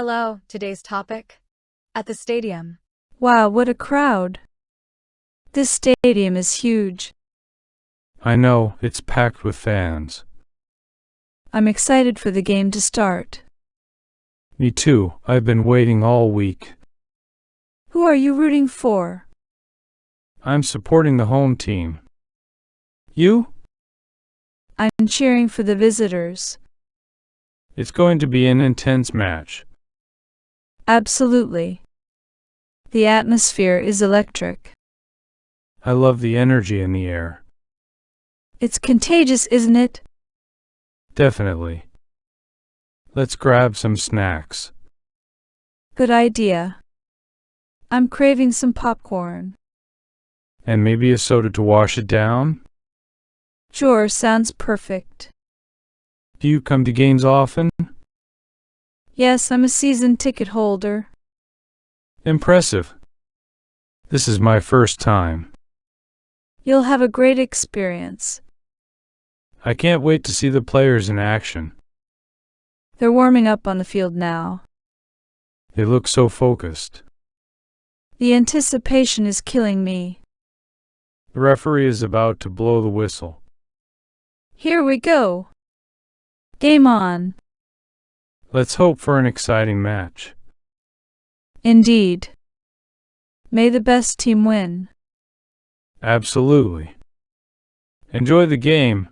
Hello, today's topic? At the stadium. Wow, what a crowd! This stadium is huge. I know, it's packed with fans. I'm excited for the game to start. Me too, I've been waiting all week. Who are you rooting for? I'm supporting the home team. You? I'm cheering for the visitors. It's going to be an intense match. Absolutely. The atmosphere is electric. I love the energy in the air. It's contagious, isn't it? Definitely. Let's grab some snacks. Good idea. I'm craving some popcorn. And maybe a soda to wash it down? Sure, sounds perfect. Do you come to games often? Yes, I'm a season ticket holder. Impressive. This is my first time. You'll have a great experience. I can't wait to see the players in action. They're warming up on the field now. They look so focused. The anticipation is killing me. The referee is about to blow the whistle. Here we go. Game on. Let's hope for an exciting match. Indeed. May the best team win. Absolutely. Enjoy the game.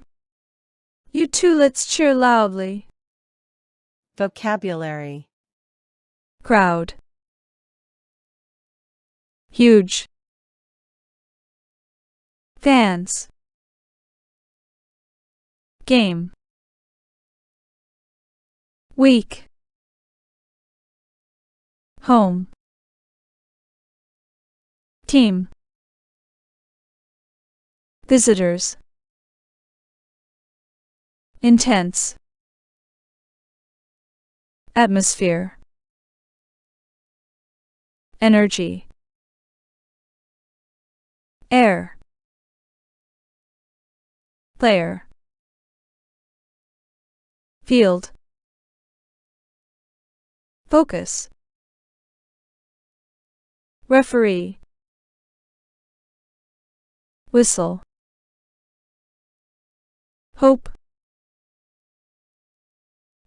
You too, let's cheer loudly. Vocabulary. Crowd. Huge. Fans. Game. Week. Home. Team. Visitors. Intense. Atmosphere. Energy. Air. Player. Field. Focus. Referee. Whistle. Hope.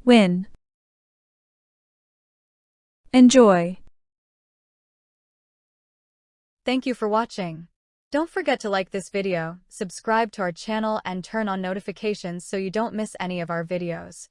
Win. Enjoy. Thank you for watching. Don't forget to like this video, subscribe to our channel and turn on notifications so you don't miss any of our videos.